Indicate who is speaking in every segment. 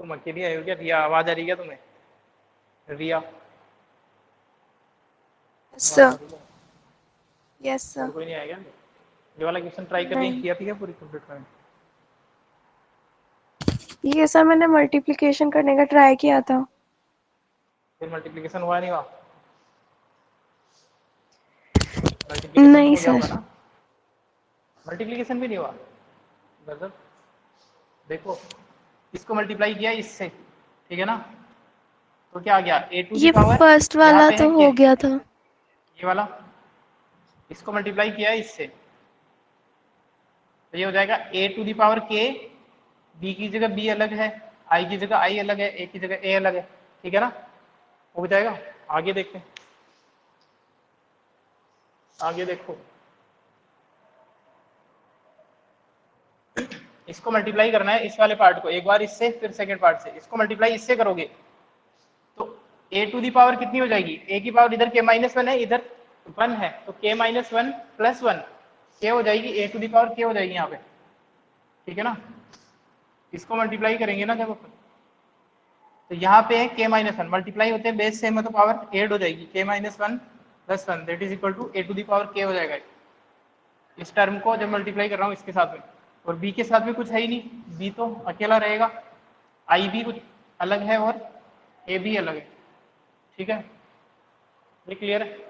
Speaker 1: तुम अकेली आई हो क्या? रिया, आवाज आ रही है क्या तुम्हें? रिया, आवाज आ
Speaker 2: सर।
Speaker 1: रही है?
Speaker 2: यस
Speaker 1: और
Speaker 2: सर।
Speaker 1: कोई नहीं आएगा? ये वाला क्वेश्चन ट्राई करके
Speaker 2: नहीं,
Speaker 1: किया था क्या पूरी कंप्लीट करने?
Speaker 2: ये सर मैंने मल्टीप्लिकेशन करने का ट्राई किया था।
Speaker 1: फिर मल्टीप्लिकेशन हुआ नहीं हुआ? मल्टीप्लिकेशन तो
Speaker 2: नहीं
Speaker 1: हो गया होगा
Speaker 2: सर।
Speaker 1: ना? मल्टीप्लिकेशन भी नहीं हुआ? मतलब देखो, इसको मल्टीप्लाई किया इससे, ठीक है ना? तो क्या आ गया? ए टू दी
Speaker 2: ये
Speaker 1: पावर,
Speaker 2: फर्स्ट
Speaker 1: यहाँ
Speaker 2: वाला
Speaker 1: पे है
Speaker 2: तो
Speaker 1: के,
Speaker 2: हो गया था।
Speaker 1: ये वाला, इसको मल्टीप्लाई किया है इससे, तो ये हो जाएगा ए to the power k, B की जगह बी अलग है, आई की जगह आई अलग है, ए की जगह ए अलग है, ठीक है ना? हो जाएगा। आगे देखते हैं, आगे देखो, इसको मल्टीप्लाई करना है इस वाले पार्ट को, एक बार इससे फिर सेकंड पार्ट से, इसको मल्टीप्लाई इससे करोगे तो ए टू दी पावर कितनी हो जाएगी? ए की पावर इधर के माइनस वन है, इधर वन है, तो के माइनस वन प्लस वन, के हो जाएगी, ए टू दी पावर के हो जाएगी यहाँ पे, ठीक है ना? इसको मल्टीप्लाई करेंगे ना जब अपन, तो यहाँ पे है के माइनस वन, मल्टीप्लाई होते हैं बेस सेम है तो पावर एड हो जाएगी, k minus one plus one that is equal to a to the power k हो जाएगा। इस टर्म को जब मल्टीप्लाई कर रहा हूँ इसके साथ में, और बी के साथ में कुछ है ही नहीं, बी तो अकेला रहेगा, आई भी कुछ अलग है और ए भी अलग है, ठीक है? ये क्लियर है?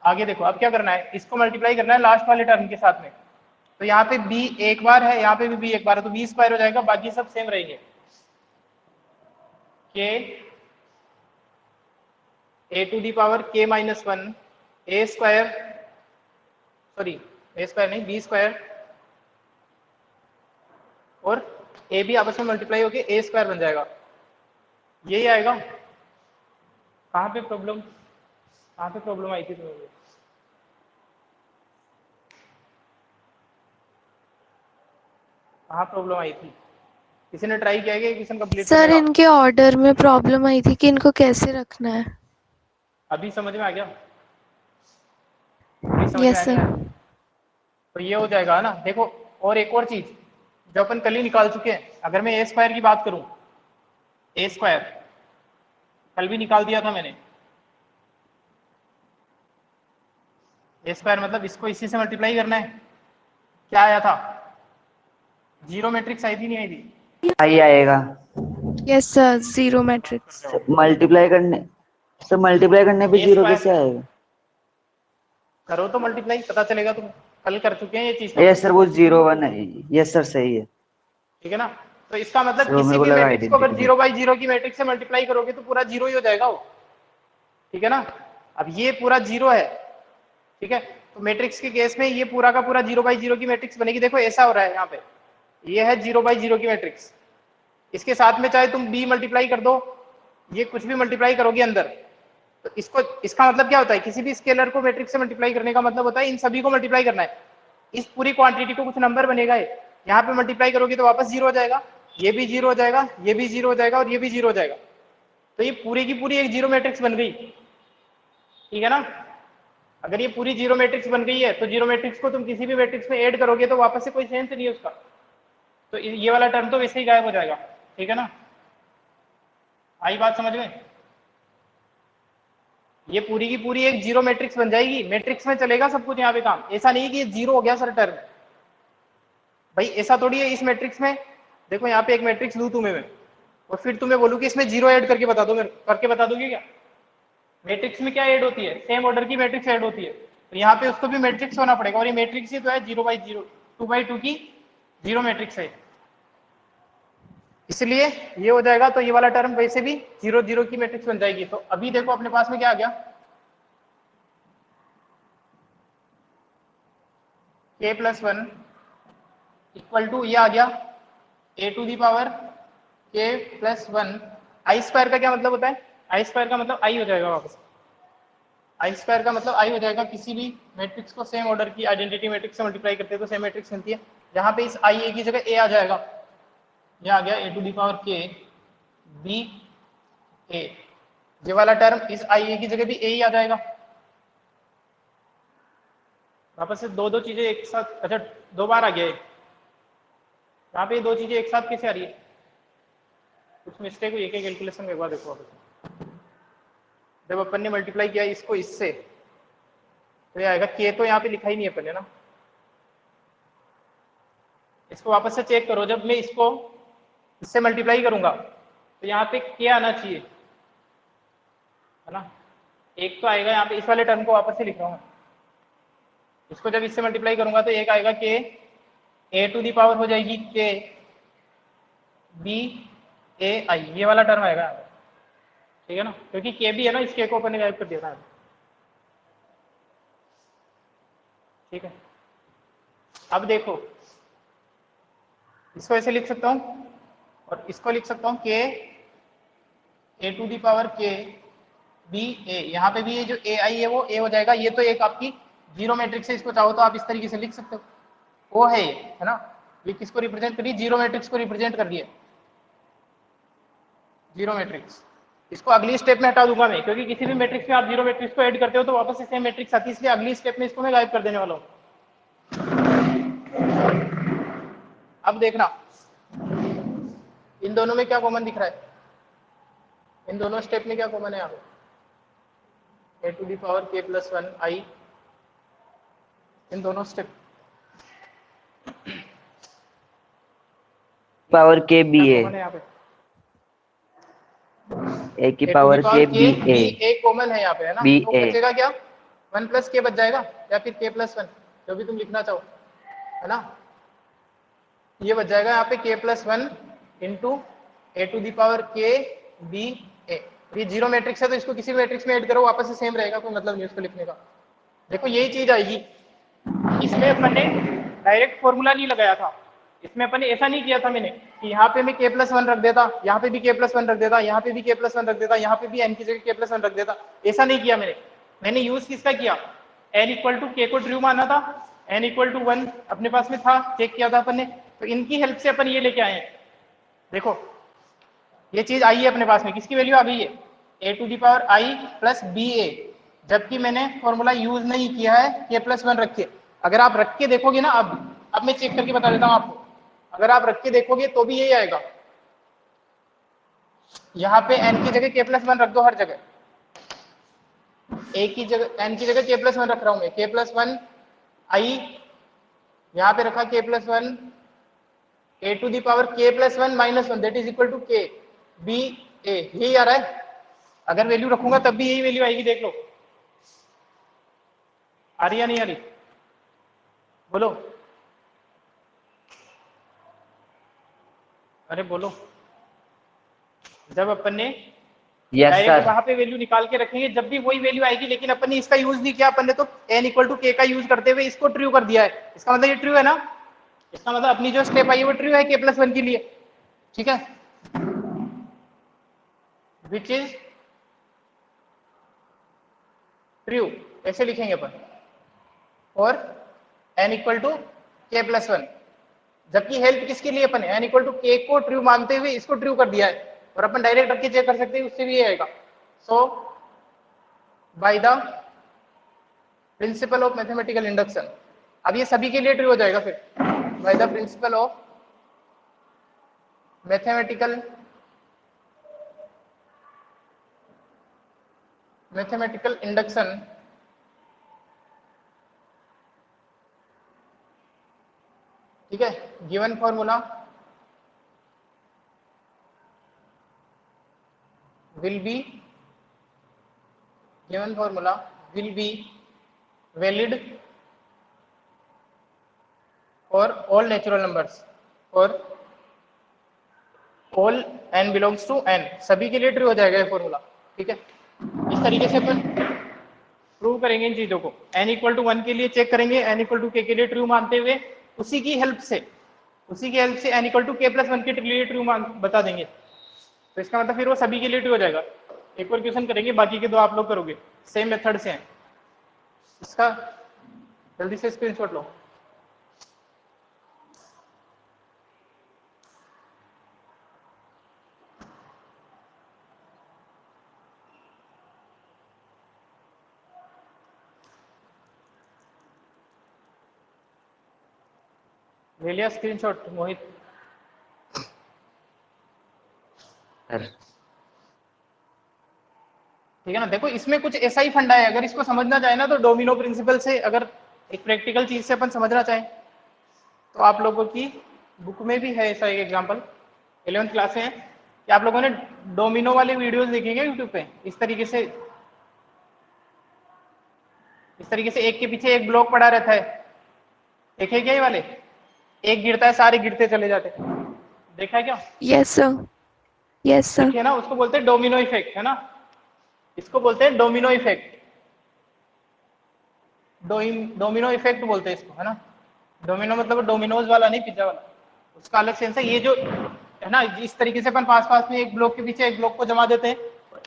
Speaker 1: आगे देखो, अब क्या करना है, इसको मल्टीप्लाई करना है लास्ट वाले टर्म के साथ में, तो यहाँ पे बी एक बार है, यहाँ पे भी बी एक बार है, तो बी स्क्वायर हो जाएगा, बाकी सब सेम रहेंगे, के ए टू दी पावर के माइनस वन, ए स्क्वायर, सॉरी ए स्क्वायर नहीं, बी स्क्वायर, और ए भी आपस में मल्टीप्लाई होके ए स्क्वायर बन जाएगा, यही आएगा। कहाँ पे प्रॉब्लम, कहाँ पे प्रॉब्लम आई थी तुम्हें? कहाँ प्रॉब्लम आई थी? किसी ने ट्राई किया है कि क्वेश्चन कंप्लीट करने
Speaker 2: सर
Speaker 1: का?
Speaker 2: इनके ऑर्डर में प्रॉब्लम आई थी कि इनको कैसे रखना है।
Speaker 1: अभी समझ में आ गया? अभी समझ में
Speaker 2: यस
Speaker 1: आया नहीं
Speaker 2: सर।
Speaker 1: आया? तो ये हो जाएगा ना, देखो, और एक और चीज जो अपन कल ही निकाल चुके हैं, अगर मैं ए स्क्वायर की बात करूं, ए स्क्वायर कल भी निकाल दिया था मैंने, ए स्क्वायर मतलब इसको इसी से मल्टीप्लाई करना है, क्या आया था? जीरो मैट्रिक्स आई थी नहीं आई थी?
Speaker 3: आई आएगा।
Speaker 2: Yes sir, zero matrix.
Speaker 3: Multiply करने पे
Speaker 1: ए
Speaker 3: जीरो कैसे
Speaker 1: स्क्वायर
Speaker 3: आएगा?
Speaker 1: करो तो मल्टीप्लाई, पता चलेगा, तुम कल कर चुके हैं ये चीज तो,
Speaker 3: यस सर, वो 0 1 है। यस सर, सही है
Speaker 1: ठीक है ना? तो इसका मतलब
Speaker 3: सर, वो
Speaker 1: किसी
Speaker 3: मेरे को
Speaker 1: भी
Speaker 3: लगा
Speaker 1: मैट्रिक्स को अगर
Speaker 3: आइडेंटिटी।
Speaker 1: जीरो बाई जीरो की मैट्रिक्स से मल्टीप्लाई करोगे तो पूरा जीरो ही हो जाएगा वो, ठीक है ना? अब ये पूरा जीरो है, ठीक है, तो मैट्रिक्स के केस में ये पूरा का पूरा जीरो बाई जीरो की मैट्रिक्स बनेगी। देखो ऐसा हो रहा है यहाँ पे, ये है जीरो बाई जीरो की मैट्रिक्स, इसके साथ में चाहे तुम बी मल्टीप्लाई कर दो, ये कुछ भी मल्टीप्लाई करोगे अंदर, तो इसको, इसका मतलब क्या होता है, किसी भी स्केलर को मैट्रिक्स से मल्टीप्लाई करने का मतलब होता है इन सभी को मल्टीप्लाई करना है, इस पूरी क्वांटिटी को कुछ नंबर बनेगा, यहाँ पे मल्टीप्लाई करोगे तो वापस जीरो हो जाएगा, ये भी जीरो हो जाएगा, ये भी जीरो हो जाएगा, और ये भी जीरो हो जाएगा, तो ये पूरी की पूरी एक जीरो मैट्रिक्स बन गई, ठीक है ना? अगर ये पूरी जीरो मैट्रिक्स बन गई है तो जीरो मैट्रिक्स को तुम किसी भी मैट्रिक्स में ऐड करोगे तो वापस से कोई सेंस नहीं है उसका, तो ये वाला टर्म तो वैसे ही गायब हो जाएगा, ठीक है ना? आई बात समझ में? ये पूरी की पूरी एक जीरो मैट्रिक्स बन जाएगी, मैट्रिक्स में चलेगा सब कुछ यहाँ पे काम, ऐसा नहीं है कि ये जीरो हो गया सर टर्म, भाई ऐसा थोड़ी है। इस मैट्रिक्स में देखो, यहाँ पे एक मैट्रिक्स लू तुम्हें मैं, और फिर तुम्हें बोलूँ कि इसमें जीरो ऐड करके बता दो, मेरे करके बता दोगे क्या? मैट्रिक्स में क्या ऐड होती है? सेम ऑर्डर की मैट्रिक्स ऐड होती है, तो यहाँ पे उसको भी मैट्रिक्स होना पड़ेगा, और ये मैट्रिक्स ही तो है zero by zero, two by two की जीरो मैट्रिक्स है, इसलिए ये हो जाएगा, तो ये वाला टर्म वैसे भी जीरो जीरो की मैट्रिक्स बन जाएगी। तो अभी देखो अपने पास में क्या आ गया, k plus one equal to ये आ गया A to the power k plus one, I square का क्या मतलब होता है? आई स्क्वायर का मतलब आई हो जाएगा वापस, आई स्क्वायर का मतलब आई हो जाएगा, किसी भी मैट्रिक्स को सेम ऑर्डर की आइडेंटिटी मैट्रिक्स से मल्टीप्लाई करते हैं तो सेम मैट्रिक्स मिलती है, जहां पे इस आई ए की जगह ए आ जाएगा, ये आ गया A to the power k B a, ये वाला टर्म इस आई ए की जगह भी ए ही आ जाएगा, वापस से दो दो चीजें एक साथ, अच्छा दो बार आ गया, यहाँ पे ये दो चीजें एक साथ कैसे आ रही है? कुछ मिस्टेक हुई है क्या कैलकुलेशन में? एक बार देखो आप। जब अपन ने मल्टीप्लाई किया इसको इससे, तो ये आएगा के, तो यहाँ पे लिखा ही नहीं है अपन ने ना। इसको वापस से चेक करो, जब मैं इसको इससे मल्टीप्लाई करूंगा तो यहाँ पे के आना चाहिए, है ना। एक तो आएगा यहाँ पे, इस वाले टर्म को वापस से लिख रहा हूँ मैं। इसको जब इससे मल्टीप्लाई करूंगा तो एक आएगा के ए टू दी पावर हो जाएगी के बी ए आई, ये वाला टर्म आएगा यहाँ पे, ठीक है ना, क्योंकि के भी है ना, इस के को अपन ने गायब कर दिया था। ठीक है, अब देखो इसको ऐसे लिख सकता हूँ और इसको लिख सकता हूँ के ए to the power k B ए, यहाँ पे भी ये जो ए आई है वो ए हो जाएगा। ये तो एक आपकी जीरो मैट्रिक्स है, इसको चाहो तो आप इस तरीके से लिख सकते हो, वो है ये, है ना। ये किसको रिप्रेजेंट करिए? जीरो मैट्रिक्स को रिप्रेजेंट कर दिए, जीरो मैट्रिक्स। इसको अगली स्टेप में हटा दूंगा मैं, क्योंकि किसी भी मैट्रिक्स में आप जीरो मैट्रिक्स को ऐड करते हो तो वापस से सेम मैट्रिक्स आती है, इसलिए अगली स्टेप में इसको मैं गायब कर देने वाला हूँ। अब देखना इन दोनों में क्या कॉमन दिख रहा है, इन दोनों स्टेप में क्या कॉमन है यहाँ पे? ए to the power K plus one आई, इन दोनों स्टेप
Speaker 3: पावर के बी
Speaker 1: क्या
Speaker 3: ए,
Speaker 1: कॉमन है यहाँ पे?
Speaker 3: ए की
Speaker 1: ए टू दी
Speaker 3: पावर
Speaker 1: पावर
Speaker 3: के
Speaker 1: के
Speaker 3: बी
Speaker 1: बी
Speaker 3: ए,
Speaker 1: ए कॉमन है यहाँ पे, है ना।
Speaker 3: बी
Speaker 1: तो
Speaker 3: ए
Speaker 1: बचेगा क्या? वन प्लस के बच जाएगा, या फिर के प्लस वन, जो भी तुम लिखना चाहो, है ना। ये बच जाएगा यहाँ पे k plus one into a to the power k B a. ये जीरो मैट्रिक्स है तो इसको किसी भी मैट्रिक्स में ऐड करो वापस से सेम रहेगा, कोई मतलब नहीं उसको लिखने का। देखो यही चीज आएगी, इसमें अपन ने डायरेक्ट फॉर्मूला नहीं लगाया था, इसमें अपन ने ऐसा नहीं किया था मैंने कि यहाँ पे मैं के प्लस वन रख देता, यहाँ पे भी के प्लस वन रख देता, यहाँ पे भी के प्लस वन रख देता, यहाँ पे भी एन की जगह के प्लस वन रख देता। ऐसा नहीं किया मैंने यूज किसका किया? एन इक्वल टू के को ट्रू माना था, एन इक्वल टू वन अपने पास में था, चेक किया था अपन ने, तो इनकी हेल्प से अपन ये लेके आए हैं। देखो ये चीज आई है अपने पास में, किसकी वैल्यू आ गई है? A to the power I plus B A, जबकि मैंने फॉर्मूला यूज नहीं किया है के प्लस वन रख के। अगर आप रख के देखोगे ना, अब मैं चेक करके बता देता हूं आपको, अगर आप रख के देखोगे तो भी यही आएगा। यहाँ पे एन की जगह के प्लस वन रख दो हर जगह, ए की जगह एन की जगह के प्लस वन रख रहा हूं मैं, के प्लस वन आई, यहाँ पे रखा K plus one A to the power K plus one minus one that is equal to K B A, यही आ रहा है। अगर वैल्यू रखूंगा तब भी यही वैल्यू आएगी, देख लो आ रही या नहीं आ रही, बोलो, अरे बोलो। जब अपन ने
Speaker 3: यस
Speaker 1: डायरेक्ट
Speaker 3: सर,
Speaker 1: वहां पे वैल्यू निकाल के रखेंगे जब भी वही वैल्यू आएगी, लेकिन अपन ने इसका यूज नहीं किया, अपन ने तो एन इक्वल टू के का यूज करते हुए इसको ट्रू कर दिया है। इसका मतलब ये ट्रू है ना, इसका मतलब अपनी जो स्टेप आई है वो ट्रू है के प्लस वन के लिए, ठीक है, विच इज ट्रू, ऐसे लिखेंगे अपन, और एन इक्वल टू के प्लस वन, जबकि हेल्प किसके लिए अपन एन इक्वल टू के को ट्रू मानते हुए इसको ट्रू कर दिया है, और अपन डायरेक्ट रख के चेक कर सकते हैं, उससे भी ये आएगा। So by the principle of mathematical induction, अब ये सभी के लिए ट्रू हो जाएगा फिर, by the principle of mathematical induction, ठीक है, given formula will be given formula will be valid for all natural numbers, for all n belongs to n, सभी के लिए ट्रू हो जाएगा ये फॉर्मूला, ठीक है। इस तरीके से अपन प्रूव करेंगे इन चीजों को, n इक्वल टू वन के लिए चेक करेंगे, n इक्वल टू के लिए ट्रू मानते हुए, उसी की हेल्प से n इक्वल टू के प्लस वन के लिए ट्रू बता देंगे, तो इसका मतलब फिर वो सभी के लिए ट्रू हो जाएगा। एक और क्वेश्चन करेंगे, बाकी के दो आप लोग करोगे, सेम मेथड से हैं। इसका जल्दी से स्क्रीनशॉट लो। ले लिया स्क्रीनशॉट मोहित?
Speaker 3: सर।
Speaker 1: ठीक है ना। देखो इसमें कुछ ऐसा ही फंडा है, अगर इसको समझना चाहे ना तो डोमिनो प्रिंसिपल से, अगर एक प्रैक्टिकल चीज से अपन समझना चाहें तो आप लोगों की बुक में भी है ऐसा एक एग्जांपल, 11th क्लास है कि आप लोगों ने डोमिनो वाले वीडियोस देखेंगे यूट्यूब पे, इस तरीके से एक के पीछे एक ब्लॉक पड़ा रहता है, देखे क्या ये वाले, एक गिरता है सारे गिरते चले जाते हैं, देखा है क्या?
Speaker 2: Yes sir, yes sir.
Speaker 1: देखिए ना, उसको बोलते हैं डोमिनो इफेक्ट, है ना, इसको बोलते हैं डोमिनो इफेक्ट, डोमिनो इफेक्ट बोलते हैं इसको, है ना। डोमिनो मतलब डोमिनोज वाला नहीं, पिज्जा वाला, उसका अलग सेंस है। ये जो है ना, इस तरीके से अपन पास पास में एक ब्लॉक के पीछे एक ब्लॉक को जमा देते हैं,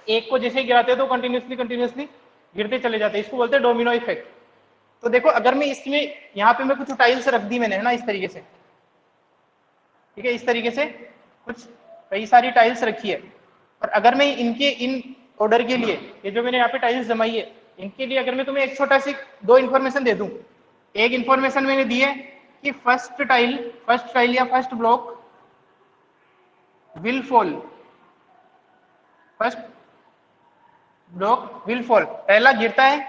Speaker 1: एक को जैसे ही गिराते हैं तो कंटिन्यूसली गिरते चले जाते हैं, इसको बोलते हैं डोमिनो इफेक्ट। तो देखो अगर मैं इसमें यहाँ पे मैं कुछ टाइल्स रख दी मैंने, है ना, इस तरीके से, ठीक है, इस तरीके से कुछ कई सारी टाइल्स रखी है, और अगर मैं इनके इन ऑर्डर के लिए, ये जो मैंने यहाँ पे टाइल्स जमाई है, इनके लिए अगर मैं तुम्हें एक छोटा सी दो इन्फॉर्मेशन दे दूं, एक इन्फॉर्मेशन मैंने दी है कि फर्स्ट टाइल या first block will fall, first block will fall, पहला गिरता है।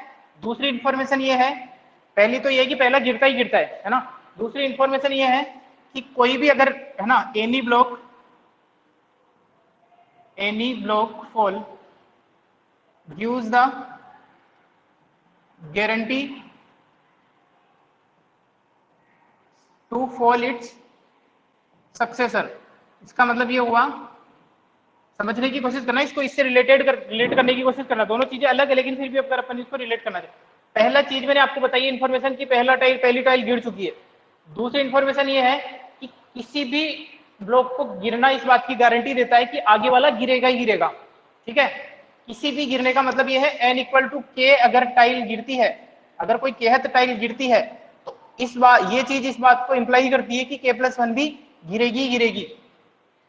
Speaker 1: दूसरी इंफॉर्मेशन ये है, पहली तो ये है कि पहला गिरता ही गिरता है ना। दूसरी इंफॉर्मेशन ये है कि कोई भी अगर, है ना, any block fall gives the guarantee to fall its successor. इसका मतलब ये हुआ, समझने की कोशिश करना, इसको इससे रिलेट करने की कोशिश करना, दोनों चीजें अलग है लेकिन फिर भी अगर अपन इसको रिलेट करना चाहिए। पहला चीज मैंने आपको बताई इन्फॉर्मेशन की पहली टाइल गिर चुकी है। दूसरी इन्फॉर्मेशन ये है कि किसी भी ब्लॉक को गिरना इस बात की गारंटी देता है कि आगे वाला गिरेगा ही गिरेगा, ठीक है। किसी भी गिरने का मतलब ये है n इक्वल टू के, अगर टाइल गिरती है, अगर कोई केहत टाइल गिरती है तो इस बात, ये चीज इस बात को इंप्लाई करती है कि k+1 भी गिरेगी।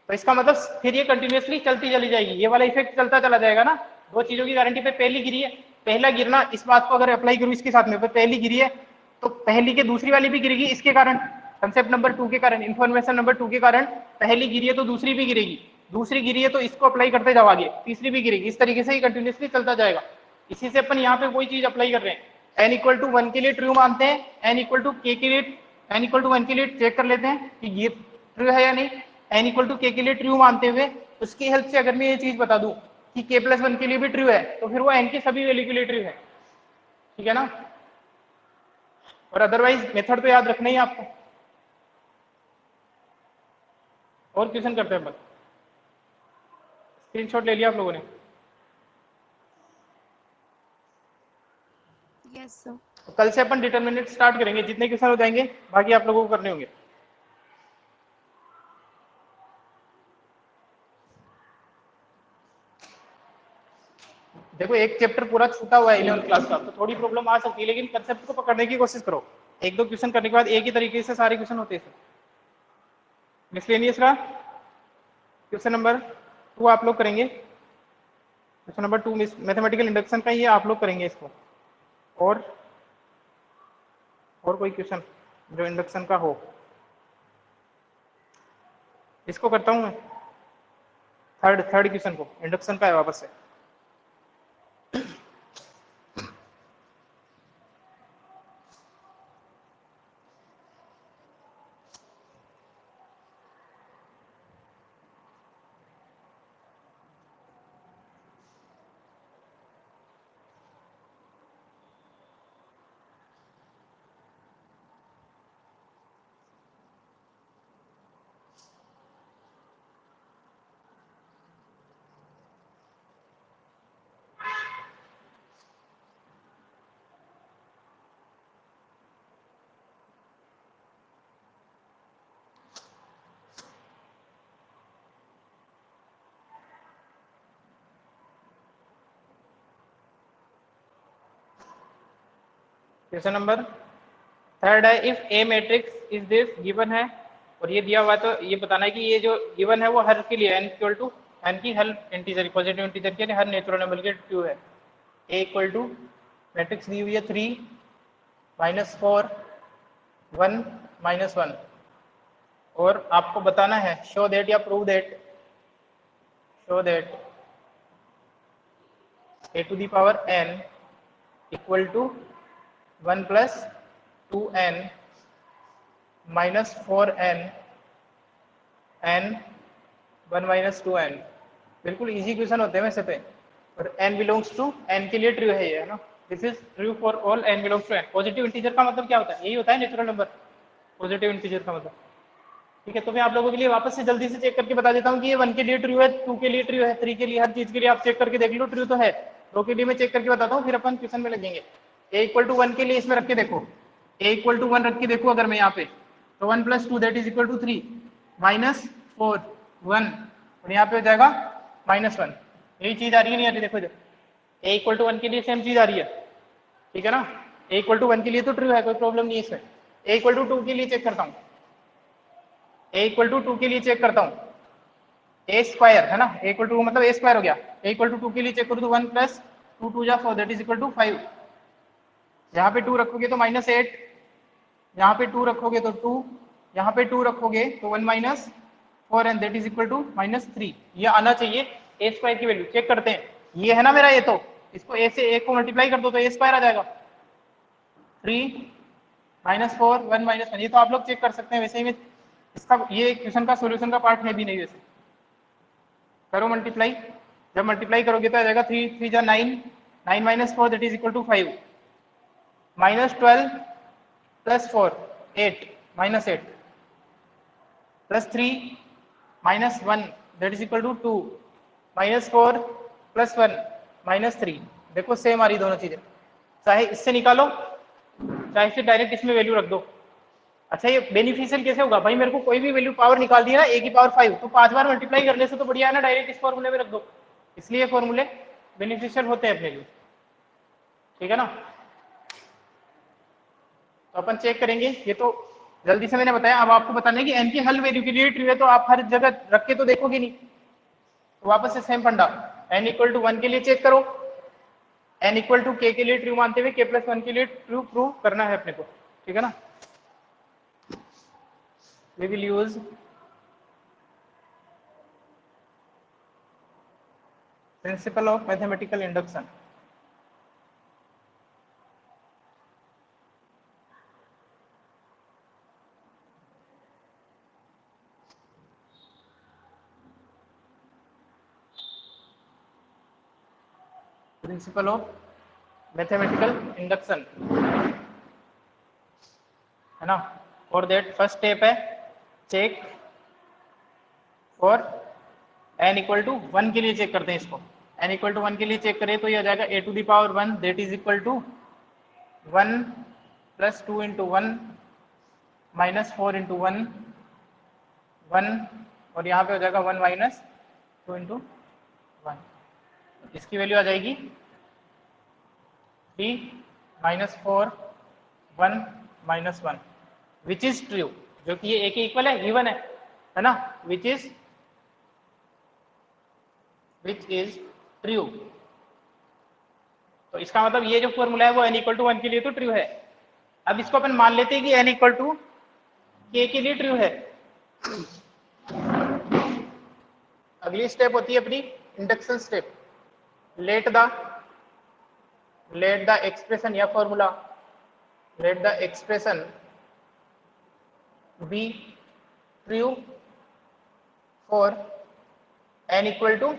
Speaker 1: तो इसका मतलब फिर ये कंटिन्यूसली चलती चली जाएगी, ये वाला इफेक्ट चलता चला जाएगा ना। दो चीजों की गारंटी पे, पहली गिरी है, पहला गिरना, इस बात को अगर अप्लाई करूं इसके साथ में, पहली गिरी है तो पहली के दूसरी वाली भी गिरेगी, इसके कारण, कंसेप्ट नंबर 2 के कारण, इन्फॉर्मेशन नंबर 2 के कारण, पहली गिरी है तो दूसरी भी गिरेगी, दूसरी गिरी है तो इसको अप्लाई करते जाओ आगे, तीसरी भी गिरेगी, इस तरीके से ही कंटिन्यूसली चलता जाएगा। इसी से अपन यहाँ पे कोई चीज अप्लाई कर रहे हैं, n इक्वल टू 1 के लिए ट्रू मानते हैं, n इक्वल टू k के लिए, n इक्वल टू 1 के लिए चेक कर लेते हैं कि ये ट्रू है या नहीं। n इक्वल टू k के लिए ट्रू मानते हुए उसकी हेल्प से अगर मैं ये चीज बता दूं कि k+1 के लिए भी ट्रू है, तो फिर वो n की सभी वैल्यू के लिए ट्रू है, ठीक है ना। और अदरवाइज मेथड तो याद रखना ही आपको। और क्वेश्चन करते हैं अपन, स्क्रीनशॉट ले लिया आप लोगों ने?
Speaker 2: Yes sir.
Speaker 1: तो कल से अपन डिटरमिनेंट स्टार्ट करेंगे, जितने क्वेश्चन हो जाएंगे बाकी आप लोगों को करने होंगे। देखो एक चैप्टर पूरा छूटा हुआ है 11th क्लास का, तो थोड़ी प्रॉब्लम आ सकती है, लेकिन कंसेप्ट को पकड़ने की कोशिश करो। एक दो क्वेश्चन करने के बाद एक ही तरीके से सारे क्वेश्चन होते हैं। मिसलेनियस का क्वेश्चन नंबर 2 आप लोग करेंगे, क्वेश्चन नंबर 2 मैथमेटिकल इंडक्शन का ये आप लोग करेंगे इसको। और कोई क्वेश्चन जो इंडक्शन का हो, इसको करता हूँ मैं, थर्ड क्वेश्चन को, इंडक्शन का है वापस से। क्वेश्चन नंबर 3 है, if A matrix is this given है, और ये दिया हुआ, तो ये बताना है कि ये जो गिवन है वो हर के लिए n इक्वल टू, n की हर इंटीजर, पॉजिटिव इंटीजर के हर नेचुरल नंबर के ट्रू है। ए इक्वल टू मैट्रिक्स दी हुई है 3 -4 1 -1, और आपको बताना है शो दैट या prove that show that a to the power n equal to 1 plus 2n minus 4n n 1 minus 2n। बिल्कुल इजी क्वेश्चन होते हैं वैसे पे, और n बिलोंग्स टू n के लिए ट्रू है ये, है ना। This is true for all n belongs to n। Positive integer का मतलब क्या होता है? यही होता है नेचुरल नंबर, पॉजिटिव इंटीजर का मतलब। ठीक है, तो मैं आप लोगों के लिए वापस से जल्दी से चेक करके बता देता हूँ कि ये 1 के लिए ट्रू है, 2 के लिए ट्रू है, 3 के लिए, हर चीज के लिए आप चेक करके देख लो, ट्रू तो है। 2 के लिए मैं चेक करके बताता हूँ, फिर अपन क्वेश्चन में लगेंगे। a इक्वल टू 1 के लिए इसमें रख के देखो, a इक्वल टू 1 रख के देखो अगर मैं यहाँ पे, तो 1 plus 2 that is equal to 3 minus 4 1, और यहाँ पे हो जाएगा -1। यही चीज आ रही है, नहीं आ रही? देखो इधर a इक्वल टू 1 के लिए सेम चीज आ रही है, ठीक है ना। a इक्वल टू 1 के लिए तो ट्रू है, कोई प्रॉब्लम नहीं है इसमें। a इक्वल टू 2 के लिए चेक करता हूँ, a इक्वल टू 2 के लिए चेक करता हूँ, a स्क्वायर है ना, a इक्वल टू मतलब a स्क्वायर हो गया। a इक्वल टू 2 के लिए चेक करूँ तो 1 प्लस 2 2 जा 4 दैट इज इक्वल टू 5। यहाँ पे 2 रखोगे तो -8, यहाँ पे 2 रखोगे तो 2, यहाँ पे 2 रखोगे तो 1 minus 4 and that is equal to -3। ये आना चाहिए a स्क्वायर की वैल्यू। चेक करते हैं, ये है ना मेरा a, तो इसको a से a को मल्टीप्लाई कर दो तो a स्क्वायर आ जाएगा। 3 -4 1 -1, ये तो आप लोग चेक कर सकते हैं। वैसे ही में इसका ये क्वेश्चन का सॉल्यूशन का पार्ट है भी नहीं, वैसे करो मल्टीप्लाई। जब मल्टीप्लाई करोगे तो आ जाएगा 3 3 जा 9, 9 minus 4 that is equal to 5, -12 plus 4 8 -8 plus 3 -1 that is equal to 2, -4 plus 1 -3। देखो सेम आ रही दोनों चीजें, चाहे इससे निकालो चाहे इससे डायरेक्ट इसमें वैल्यू रख दो। अच्छा, ये बेनिफिशियल कैसे होगा भाई? मेरे को कोई भी वैल्यू पावर निकाल दी है ना, a की पावर 5, तो 5 बार मल्टीप्लाई करने से तो बढ़िया है ना, डायरेक्ट इस फॉर्मूले में रख दो। इसलिए फॉर्मूले बेनिफिशियल होते हैं अपने लिए, ठीक है ना। तो अपन चेक करेंगे, ये तो जल्दी से मैंने बताया। अब आपको बताना है कि n की हल वैल्यू के लिए ट्रू है, तो आप हर जगह रख के तो देखोगे नहीं, तो वापस से सेम फंडा, n इक्वल टू 1 के लिए चेक करो, n इक्वल टू k के लिए ट्रू मानते हुए k प्लस 1 के लिए ट्रू प्रूव करना है अपने को, ठीक है ना। We will use principle of mathematical induction. Principle of mathematical induction, है ना। फॉर दैट फर्स्ट स्टेप है check for n equal to 1 के लिए चेक करते हैं इसको। n इक्वल टू 1 के लिए चेक करें तो ये आ जाएगा a to the power 1 that is equal to 1 plus 2 into 1 minus 4 into 1 1, और यहाँ पे हो जाएगा 1 माइनस 2 इंटू 1। इसकी वैल्यू आ जाएगी 3 minus 4 1 minus 1 which is true, जो कि ये a के इक्वल है, गिवन है ना, विच इज ट्रू। तो इसका मतलब ये जो फॉर्मूला है वो n इक्वल टू 1 के लिए तो ट्रू है। अब इसको अपन मान लेते हैं कि n इक्वल टू k के लिए ट्रू है। अगली स्टेप होती है अपनी induction step. Let the expression या formula, let the expression be true for n equal to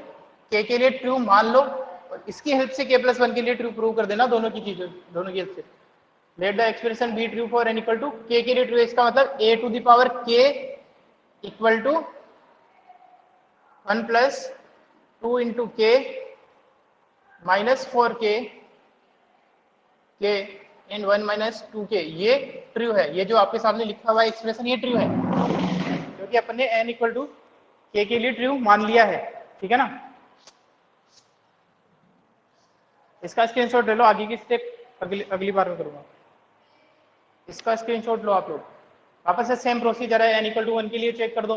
Speaker 1: k के लिए ट्रू मान लो, और इसकी हेल्प से k प्लस 1 के लिए ट्रू प्रूव कर देना, दोनों की चीजें, दोनों की हेल्प से। Let the expression be true for n equal to k के लिए ट्रू है, इसका मतलब a to the power k equal to 1 plus 2 into k minus 4k k in 1 minus 2k, ये ट्रू है। ये जो आपके सामने लिखा हुआ है एक्सप्रेशन, ये ट्रू है क्योंकि अपन ने n इक्वल टू k के लिए ट्रू मान लिया है, ठीक है ना। इसका स्क्रीनशॉट ले लो, आगे की स्टेप अगली बार में करूंगा। इसका स्क्रीनशॉट लो आप लोग। वापस से सेम प्रोसीजर है, n इक्वल टू 1 के लिए चेक कर दो,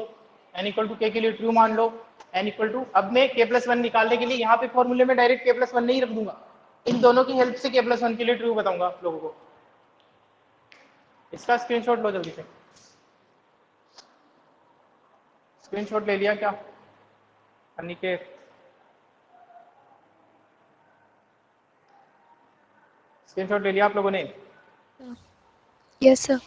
Speaker 1: n इक्वल टू k के लिए ट्रू मान लो, n इक्वल टू, अब मैं k प्लस 1 निकालने के लिए यहाँ पे फॉर्मूले में डायरेक्ट k प्लस 1 नहीं रख दूंगा, इन दोनों की हेल्प से k प्लस 1 के लिए ट्रू बताऊंगा आप लोगों को। इसका स्क्रीनशॉट लो जल्दी से। स्क्रीनशॉट ले लिया क्या अनिकेत? स्क्रीनशॉट ले लिया आप लोगों ने?
Speaker 2: Yes sir.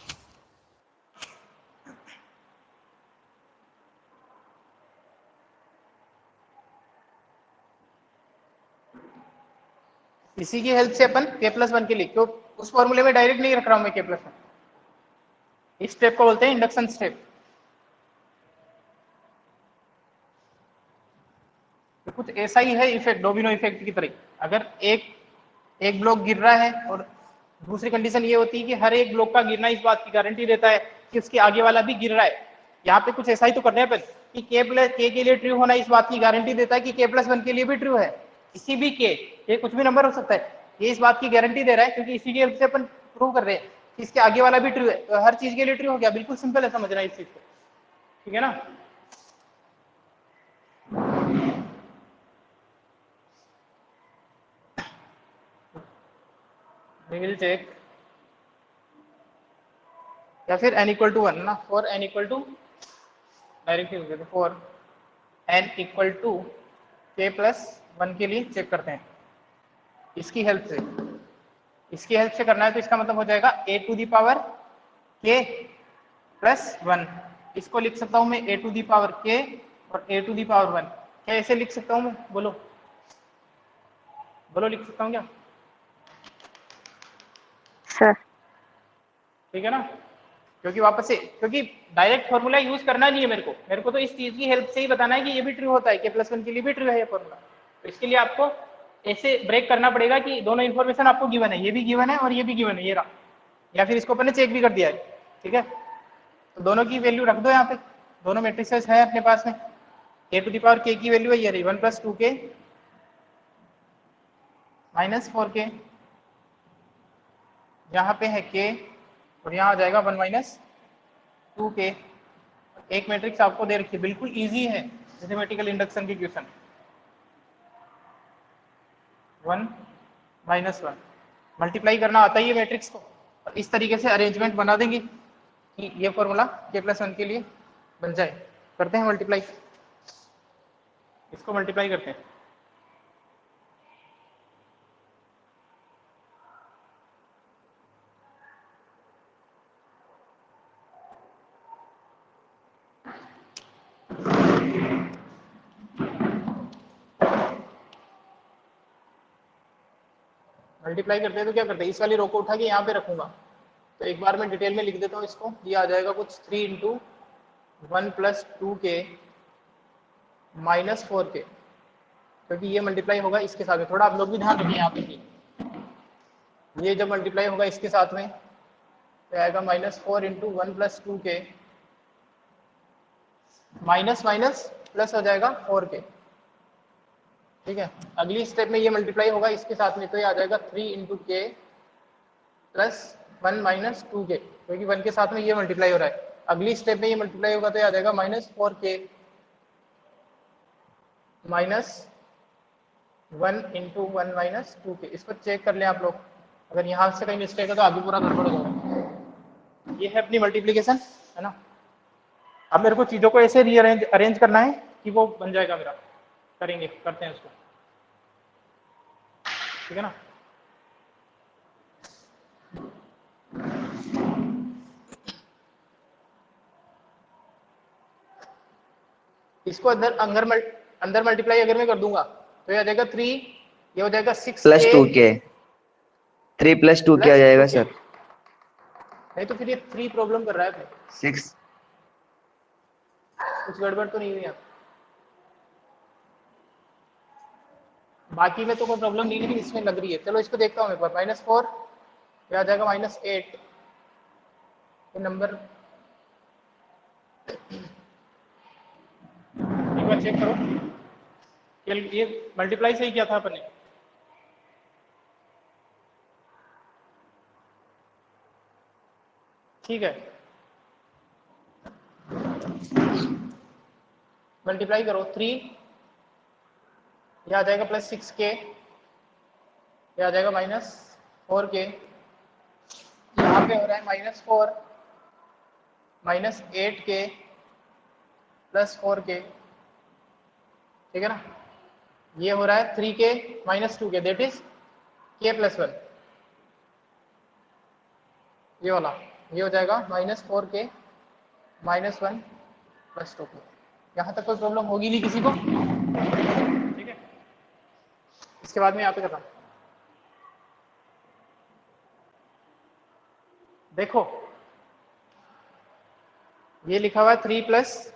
Speaker 1: इसी की हेल्प से अपन k+1 के लिए, क्यों उस फॉर्मूले में डायरेक्ट नहीं रख रहा हूं मैं k+1, इस स्टेप को बोलते हैं इंडक्शन स्टेप। तो कुछ ऐसा ही है इफेक्ट, डोमिनो इफेक्ट की तरह। अगर एक ब्लॉक गिर रहा है और दूसरी कंडीशन ये होती है कि हर एक ब्लॉक का गिरना इस बात की गारंटी देता है कि उसके आगे वाला भी गिर रहा है। यहाँ पे कुछ ऐसा ही तो करना है अपन कि k के लिए ट्रू होना इस बात की गारंटी देता है कि k+1 के लिए भी ट्रू है। किसी भी k, ये कुछ भी नंबर हो सकता है, ये इस बात की गारंटी दे रहा है क्योंकि इसी की हेल्प से अपन प्रूव कर रहे हैं कि इसके आगे वाला भी ट्रू है। तो हर चीज के लिए ट्रू हो गया। बिल्कुल सिंपल है समझना इस चीज को, ठीक है ना? We will take, या फिर n=1 ना, फॉर n=, डायरेक्ट यूज करते, फॉर n=k+1 के लिए चेक करते हैं इसकी हेल्प से। इसकी हेल्प से करना है तो इसका मतलब हो जाएगा a⁴k+1। इसको लिख सकता हूं मैं a⁴k और a⁴1। क्या ऐसे लिख सकता हूं मैं? बोलो बोलो, लिख सकता हूं क्या?
Speaker 3: सर
Speaker 1: ठीक है ना? क्योंकि वापस से, क्योंकि डायरेक्ट फॉर्मूला यूज करना नहीं है मेरे को तो इस चीज की हेल्प से ही बताना है कि ये भी ट्रू होता है, k+1 के लिए भी ट्रू है ये फॉर्मूला। तो इसके लिए आपको ऐसे ब्रेक करना पड़ेगा कि दोनों इन्फॉर्मेशन आपको गिवन है, ये भी गिवन है और ये भी गिवन है, ये रहा। या फिर इसको अपन ने चेक भी कर दिया है, ठीक है? तो दोनों की वैल्यू रख दो यहाँ पे, दोनों मैट्रिसेस है अपने पास में। a⁴k की वैल्यू है ये रही 1 + 2k - 4k, यहाँ पे है k और यहाँ आ जाएगा 1 - 2k। एक मैट्रिक्स आपको दे रखी है, बिल्कुल इजी है मैथमेटिकल इंडक्शन की क्वेश्चन। 1 - 1 मल्टीप्लाई करना आता ही है मैट्रिक्स को, और इस तरीके से अरेंजमेंट बना देंगे कि ये फॉर्मूला k+1 के लिए बन जाए। करते हैं मल्टीप्लाई, इसको मल्टीप्लाई करते हैं। मल्टीप्लाई करते हैं तो क्या करते हैं, इस वाली रो को उठा के यहाँ पे रखूंगा। तो एक बार मैं डिटेल में लिख देता हूँ इसको। ये आ जाएगा कुछ 3 × 1 + 2k - 4k, क्योंकि ये मल्टीप्लाई होगा इसके साथ में। थोड़ा आप लोग भी ध्यान रखिए यहाँ पे, ये जब मल्टीप्लाई होगा इसके साथ में तो आएगा -4 × 1 + 2k, माइनस माइनस प्लस हो जाएगा 4k, ठीक है? अगली स्टेप में ये मल्टीप्लाई होगा इसके साथ में तो ये आ जाएगा 3 × k + 1 - 2k, क्योंकि 1 के साथ में ये मल्टीप्लाई हो रहा है। अगली स्टेप में ये मल्टीप्लाई होगा तो ये आ जाएगा -4k - 1 × 1 - 2k। इसको चेक कर लें आप लोग, अगर यहाँ से कहीं मिस्टेक है तो आगे पूरा गड़बड़ हो जाएगा। ये है अपनी मल्टीप्लीकेशन, है ना? अब मेरे को चीज़ों को ऐसे अरेंज करना है कि वो बन जाएगा मेरा। करेंगे, करते हैं उसको, ठीक है ना? इसको अंदर मल्टीप्लाई अगर मैं कर दूंगा तो ये आ जाएगा 3, ये हो जाएगा 6k
Speaker 3: +2k, 3 + 2 क्या आ जाएगा सर?
Speaker 1: नहीं तो फिर ये 3 प्रॉब्लम कर रहा है फिर।
Speaker 3: 6।
Speaker 1: कुछ गड़बड़ तो नहीं हुई यहाँ? बाकी में तो कोई प्रॉब्लम नहीं, लेकिन इसमें लग रही है। चलो इसको देखता हूँ एक बार। -4 ये आ जाएगा -8, ये नंबर एक बार चेक करो। ये मल्टीप्लाई सही किया था अपन ने? ठीक है, मल्टीप्लाई करो। 3 ये आ जाएगा +6k, ये आ जाएगा -4k, यहाँ पे हो रहा है -4 -8k +4k, ठीक है ना? ये हो रहा है 3k - 2k, that is k+1। ये वाला, ये हो जाएगा -4k -1 + 2k। यहाँ तक कोई प्रॉब्लम होगी नहीं किसी को, ठीक है। इसके बाद में यहाँ पे करना, देखो ये लिखा हुआ है 3+,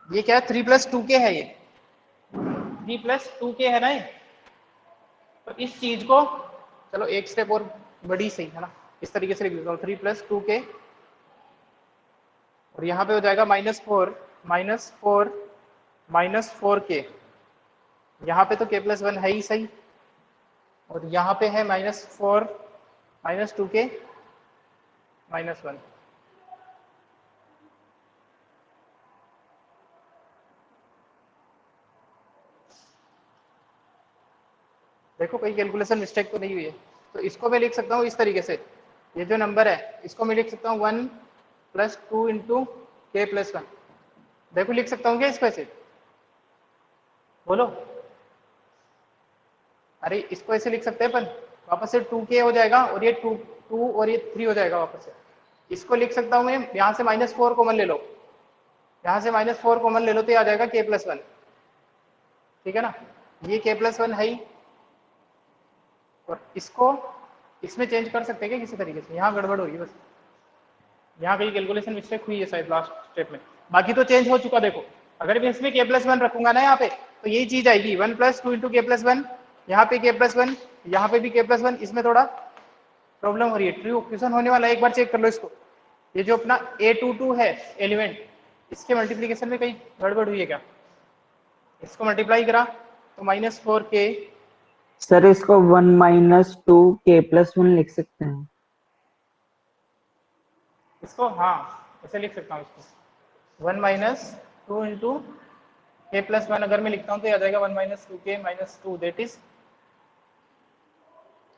Speaker 1: ये क्या है 3 + 2k है, ये 3 + 2k है ना ये। तो इस चीज को चलो एक स्टेप और बड़ी सही है ना, इस तरीके से लिख देता हूँ 3 + 2k, और यहाँ पे हो जाएगा -4 -4k। यहाँ पे तो k+1 है ही सही, और यहाँ पे है -4 -2k -1। देखो कोई कैलकुलेशन मिस्टेक तो नहीं हुई है। तो इसको मैं लिख सकता हूँ इस तरीके से, ये जो नंबर है इसको मैं लिख सकता हूँ 1 + 2 × k+1। देखो लिख सकता हूँ क्या इसको ऐसे, बोलो। अरे इसको ऐसे लिख सकते हैं अपन, वापस से 2k हो जाएगा, और ये 2 और ये 3 हो जाएगा वापस से। इसको लिख सकता हूँ मैं, यहाँ से -4 कॉमन ले लो, यहाँ से -4 कॉमन ले लो तो ये आ जाएगा k+1, ठीक है ना। ये k+1 है ही, और इसको इसमें चेंज कर सकते हैं क्या किसी तरीके से, यहाँ गड़बड़ होगी बस, यहाँ कहीं कैलकुलेशन मिस्टेक हुई है शायद लास्ट स्टेप में, बाकी तो चेंज हो चुका। देखो अगर मैं इसमें k+1 रखूंगा ना यहाँ पे, तो यही चीज आएगी 1 + 2 × k+1, यहाँ पे k+1, यहाँ पे भी k+1। इसमें थोड़ा प्रॉब्लम हो रही है, ट्रू क्वेश्चन होने वाला है, एक बार चेक कर लो इसको। ये जो अपना A22 है एलिमेंट, इसके मल्टीप्लीकेशन में कहीं गड़बड़ हुई है क्या, इसको मल्टीप्लाई करा तो -4k।
Speaker 4: सर इसको 1 - 2k+1 लिख सकते हैं।
Speaker 1: इसको हाँ ऐसे लिख सकता हूँ, इसको 1 - 2 × k+1 अगर मैं लिखता हूँ तो आ जाएगा 1 - 2k -2, दैट इज,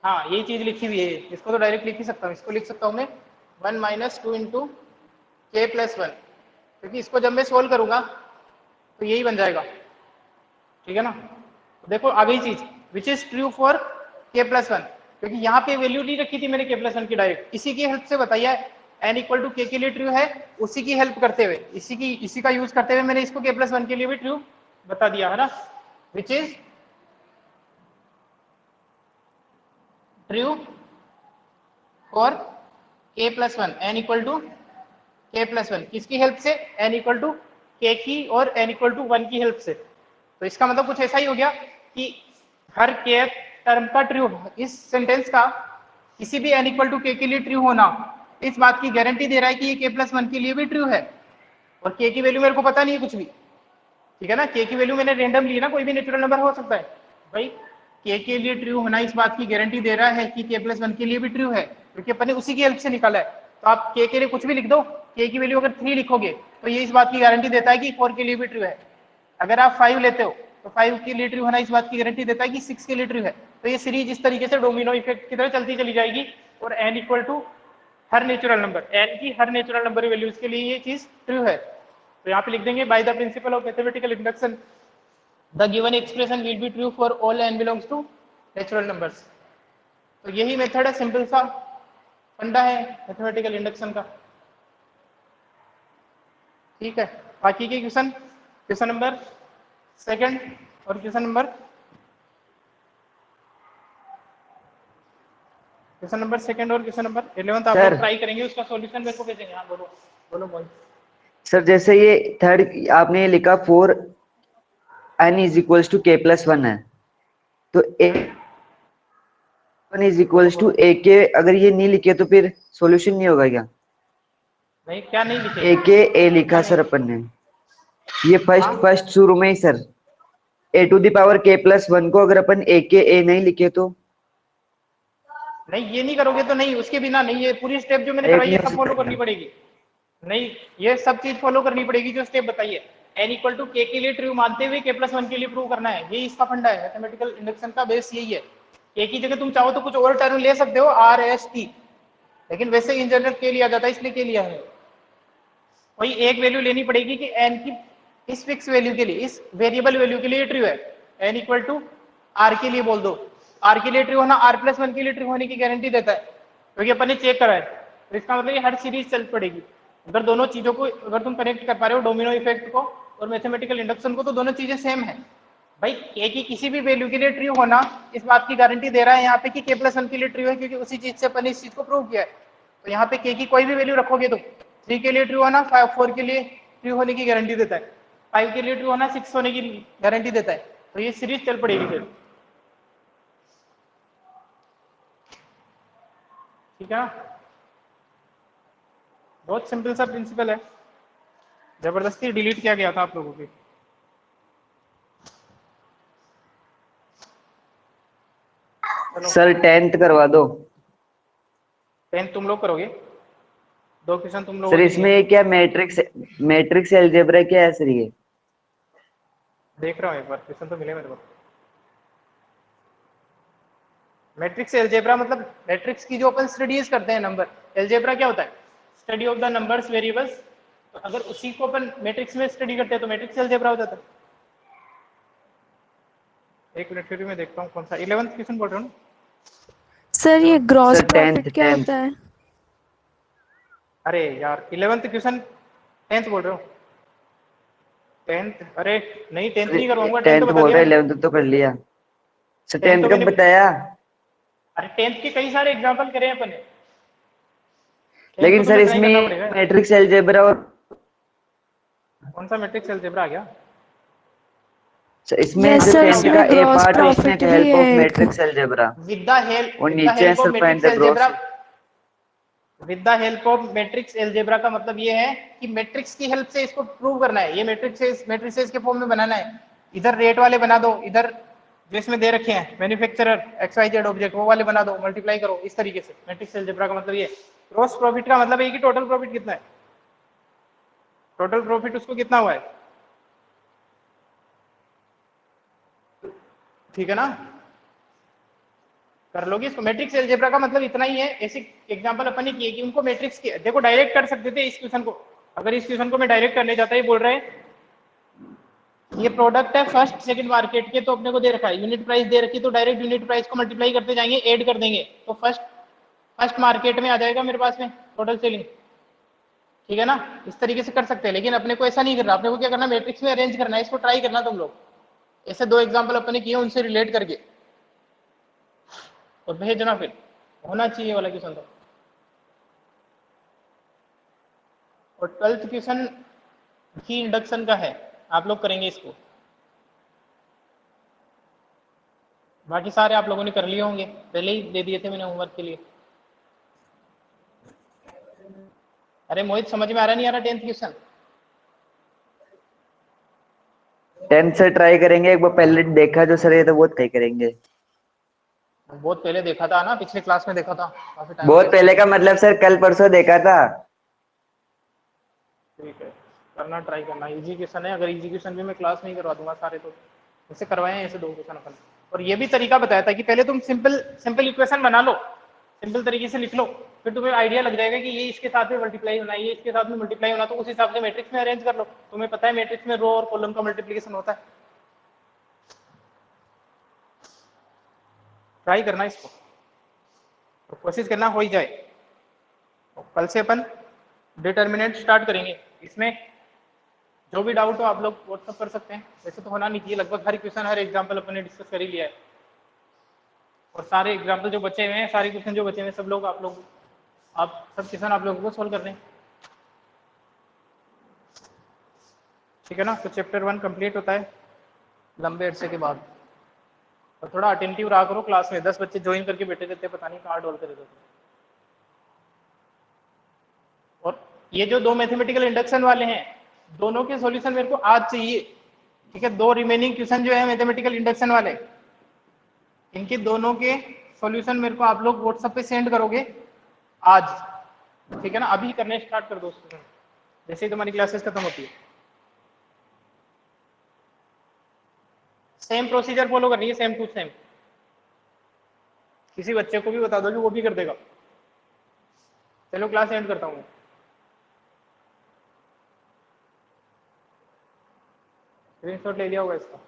Speaker 1: हाँ यही चीज लिखी हुई है। इसको तो डायरेक्ट लिख ही सकता हूँ, इसको लिख सकता हूँ मैं 1 - 2 × k+1, क्योंकि इसको जब मैं सोल्व करूंगा तो यही बन जाएगा, ठीक है ना। तो देखो आ गई चीज, which is true for k+1, क्योंकि यहाँ पे वैल्यू नहीं रखी थी मैंने k+1 की डायरेक्ट, इसी की हेल्प से बताइए n = k के लिए ट्रू है, उसी की हेल्प करते हुए, इसी का यूज करते हुए मैंने इसको k+1 के लिए भी ट्रू बता दिया है ना, which is true for k+1, n = k+1, किसकी हेल्प से, n = k की और n = 1 की हेल्प से। तो इसका मतलब कुछ ऐसा ही हो गया कि हर k टर्म का ट्रू, इस सेंटेंस का किसी भी n = k के लिए ट्रू होना, इस बात की गारंटी दे रहा है कि ये k+1 के लिए भी ट्रू है। और k की वैल्यू मेरे को पता नहीं है कुछ भी, ठीक है ना, k की वैल्यू मैंने रैंडम ली ना, कोई भी नेचुरल नंबर हो सकता है भाई। k के लिए ट्रू होना इस बात की गारंटी दे रहा है कि k+1 के लिए भी ट्रू है, क्योंकि अपन ने उसी की हेल्प से निकाला है। तो आप k के लिए कुछ भी लिख दो, k की वैल्यू अगर 3 लिखोगे तो ये इस बात की गारंटी देता है कि 4 के लिए भी ट्रू है। अगर आप 5 लेते हो तो 5 के लिए ट्रू होना इस बात की गारंटी देता है कि 6 के लिए ट्रू है। तो ये सीरीज इस तरीके से डोमिनो इफेक्ट की तरह चलती चली जाएगी, और n = हर नेचुरल नंबर, n की हर नेचुरल नंबर वैल्यूज के लिए ये चीज ट्रू है। तो यहाँ पे लिख देंगे by the principle of mathematical induction the given expression will be true for all n belongs to natural numbers. तो यही मेथड है, सिंपल सा फंडा है मैथमेटिकल इंडक्शन का, ठीक है। बाकी के क्वेश्चन नंबर 2 और क्वेश्चन नंबर 2 और क्वेश्चन नंबर 11 आप लोग ट्राई करेंगे, उसका सॉल्यूशन मेरे को भेजेंगे। हाँ बोलो बोलो बोल।
Speaker 3: सर जैसे ये थर्ड आपने ये लिखा 4 n = k+1 है, तो a1 = ak, अगर ये नहीं लिखे तो फिर सॉल्यूशन नहीं होगा क्या?
Speaker 1: नहीं क्या नहीं लिखे,
Speaker 3: ak a लिखा सर अपन ने, ये फर्स्ट शुरू में ही सर, a⁴ k+1 को अगर अपन ak a नहीं लिखे तो
Speaker 1: नहीं ये नहीं करोगे तो नहीं, उसके बिना नहीं, ये पूरी स्टेप जो मैंने कराई है सब फॉलो करनी पड़ेगी। नहीं ये सब चीज फॉलो करनी पड़ेगी जो स्टेप बताई है। n = k के लिए ट्रू मानते हुए k+1 के लिए प्रूव करना है, यही इसका फंडा है, मैथमेटिकल इंडक्शन का बेस यही है। k की जगह तुम चाहो तो कुछ और टर्म ले सकते हो r s t, लेकिन वैसे इन जनरल k लिया जाता है, इसलिए k लिया है। कोई एक वैल्यू लेनी पड़ेगी कि n की इस फिक्स वैल्यू के लिए, इस वेरिएबल वैल्यू के लिए ट्रू है। n = r के लिए बोल दो, r के लिए ट्रू होना r+1 के लिए ट्रू होने की गारंटी देता है। क्योंकि अपन ने चेक करा है, तो इसका मतलब ये हर सीरीज चल पड़ेगी। अगर दोनों चीजों को अगर तुम कनेक्ट कर पा रहे हो, डोमिनो इफेक्ट को और मैथमेटिकल इंडक्शन को, तो दोनों चीजें सेम है भाई। के की किसी भी वैल्यू के लिए ट्रू होना इस बात की गारंटी दे रहा है यहाँ पे कि के प्लस वन के लिए ट्रू है, क्योंकि उसी चीज से अपन ने इस चीज को प्रूव किया है। तो यहाँ पे के की कोई भी वैल्यू रखोगे तो 3 के लिए ट्रू होना 4 के लिए ट्रू होने की गारंटी देता है, 5 के लिए ट्रू होना 6 होने की गारंटी देता है। तो ये सीरीज चल पड़ेगी फिर, ठीक है ना। बहुत सिंपल सा प्रिंसिपल है, जबरदस्ती डिलीट किया गया था आप लोगों की। चलो
Speaker 3: सर 10th करवा दो।
Speaker 1: 10 तुम लोग करोगे, 2 क्वेश्चन तुम लोगों
Speaker 3: सर
Speaker 1: ने
Speaker 3: इसमें
Speaker 1: लिए।
Speaker 3: ये क्या मैट्रिक्स अलजेब्रा क्या है सर ये?
Speaker 1: देख रहा हूँ एक बार, क्वेश्चन तो मिले मेरे को। मैट्रिक्स एल्जेब्रा मतलब मैट्रिक्स की जो अपन स्टडीज करते हैं नंबर, एल्जेब्रा क्या होता है? Study of the numbers variables. तो अगर उसी को अपन मैट्रिक्स में स्टडी करते हैं तो मैट्रिक्स एल्जेब्रा हो जाता है। एक मिनट फिर भी मैं देखता हूँ कौन सा 11th क्वेश्चन बोल रहा हूँ।
Speaker 2: सर ये ग्रॉस
Speaker 3: सर
Speaker 2: प्रॉफिट क्या
Speaker 3: 10th।
Speaker 2: होता है?
Speaker 1: अरे यार 11th क्वेश्चन 10th बोल रहे हो? 10th? अरे नहीं 10th नहीं करवाऊंगा, 10th
Speaker 3: 10th
Speaker 1: बता
Speaker 3: बोल
Speaker 1: दिया
Speaker 3: रहे
Speaker 1: मैंने।
Speaker 3: 11th तो कर लिया सर।
Speaker 1: 10th
Speaker 3: 10th
Speaker 1: तो
Speaker 3: कब
Speaker 1: मैंने,
Speaker 3: बताया?
Speaker 1: अरे 10th के कई सारे एग्जाम्पल करे हैं अपन ने। 10th
Speaker 3: लेकिन
Speaker 1: को
Speaker 3: सर
Speaker 1: तुम्हें ट्राई
Speaker 3: इसमें
Speaker 1: करना पड़ेगा।
Speaker 3: मैट्रिक्स अलजेब्रा और
Speaker 1: कौन सा मैट्रिक्स एल्जेब्रा आ गया?
Speaker 3: सर इसमें
Speaker 2: यस
Speaker 3: जो
Speaker 2: सर,
Speaker 1: क्या हो
Speaker 3: 10th
Speaker 1: गया?
Speaker 3: का
Speaker 2: इसमें
Speaker 3: ए
Speaker 2: ग्रॉस
Speaker 3: पार्ट है इसमें
Speaker 2: प्रॉफिट भी
Speaker 3: हेल्प
Speaker 2: है
Speaker 3: ऑफ
Speaker 2: एक।
Speaker 3: Matrix algebra
Speaker 1: with the help
Speaker 3: और
Speaker 1: विद द
Speaker 3: नीचे है
Speaker 1: help of
Speaker 3: sir find
Speaker 1: matrix
Speaker 3: the gross.
Speaker 1: Algebra. With the help of matrix algebra का मतलब ये है कि मैट्रिक्स की हेल्प से इसको प्रूव करना है। ये मैट्रिक्सेस के फॉर्म में बनाना है। इधर रेट वाले बना दो, इधर जो इसमें दे रखे हैं मैन्युफैक्चरर XYZ ऑब्जेक्ट वो वाले बना दो, मल्टीप्लाई करो इस तरीके से। मैट्रिक्स एल्जेब्रा का मतलब ये। ग्रॉस प्रॉफिट का मतलब है कि टोटल प्रॉफिट कितना है, टोटल प्रॉफिट उसको कितना हुआ है, ठीक है ना। कर लोगे इसको। मैट्रिक्स एल्जेब्रा का मतलब इतना ही है। ऐसे एग्जांपल अपन ने किए कि उनको मैट्रिक्स के देखो डायरेक्ट कर सकते थे इस क्वेश्चन को। अगर इस क्वेश्चन को मैं डायरेक्ट करने जाता, ये बोल रहे हैं ये प्रोडक्ट है फर्स्ट सेकंड मार्केट के, तो अपने को दे रखा है यूनिट प्राइस दे रखी, तो डायरेक्ट यूनिट प्राइस को मल्टीप्लाई करते जाएंगे, ऐड कर देंगे, तो फर्स्ट मार्केट में आ जाएगा मेरे पास में टोटल सेलिंग, ठीक है ना। इस तरीके से कर सकते हैं, लेकिन अपने को ऐसा नहीं करना। अपने को क्या करना, मैट्रिक्स में अरेंज करना है इसको। ट्राई करना तुम लोग। ऐसे 2 एग्जाम्पल अपने किए उनसे रिलेट करके और भेजना, फिर होना चाहिए वाला क्वेश्चन तो। और 12th क्वेश्चन की इंडक्शन का है, आप लोग करेंगे इसको। बाकी सारे आप लोगों ने कर लिए होंगे, पहले ही दे दिए थे मैंने होमवर्क के लिए। अरे मोहित समझ में आ रहा नहीं आ रहा 10th क्वेश्चन?
Speaker 3: 10th से ट्राई करेंगे। एक बार पहले देखा जो सर ये तो बहुत ट्राई करेंगे।
Speaker 1: बहुत पहले देखा था ना, पिछले क्लास में देखा था, काफी टाइम हो
Speaker 3: बहुत
Speaker 1: गया।
Speaker 3: पहले का मतलब सर कल परसों देखा था।
Speaker 1: ठीक है, करना, ट्राई करना। इजी क्वेश्चन है, अगर इजी क्वेश्चन भी मैं क्लास में ही करवा दूंगा सारे, तो ऐसे करवाए हैं ऐसे 2 क्वेश्चन अपन। और ये भी तरीका बताया था कि पहले तुम सिंपल सिंपल इक्वेशन बना लो, सिंपल तरीके से लिख लो, फिर तुम्हें आइडिया लग जाएगा कि ये इसके साथ में मल्टीप्लाई होना है, ये इसके साथ में मल्टीप्लाई होना, तो उस हिसाब से मैट्रिक्स में अरेंज कर लो। तुम्हें पता है मैट्रिक्स में रो और कॉलम का मल्टीप्लीकेशन होता है। ट्राई करना इसको, तो कोशिश करना हो ही जाए। और कल से अपन डिटर्मिनेंट स्टार्ट करेंगे। इसमें जो भी डाउट हो आप लोग व्हाट्सअप कर सकते हैं। वैसे तो होना नहीं चाहिए, लगभग हर क्वेश्चन हर एग्जाम्पल अपन ने डिस्कस कर ही लिया है। और सारे एग्जाम्पल जो बचे हुए हैं, सारे क्वेश्चन जो बचे हुए हैं, सब लोग आप सब क्वेश्चन आप लोगों को सोल्व कर रहे हैं, ठीक है ना। तो चैप्टर 1 कंप्लीट होता है लंबे अरसे के बाद। और थोड़ा अटेंटिव रहा करो क्लास में, 10 बच्चे ज्वाइन करके बैठे रहते हैं, पता नहीं कहाँ डोल कर रहते। और ये जो 2 मैथमेटिकल इंडक्शन वाले हैं, दोनों के सॉल्यूशन मेरे को आज चाहिए, ठीक है। 2 रिमेनिंग क्वेश्चन जो है मैथमेटिकल इंडक्शन वाले, इनके दोनों के सॉल्यूशन मेरे को आप लोग व्हाट्सएप पे सेंड करोगे आज, ठीक है ना। अभी करने स्टार्ट कर दो स्टूडेंट, जैसे ही तुम्हारी क्लासेस खत्म होती है। सेम प्रोसीजर फॉलो करनी है, सेम टू सेम। किसी बच्चे को भी बता दो कि वो भी कर देगा। चलो क्लास एंड करता हूँ। स्क्रीनशॉट ले लिया होगा इसका।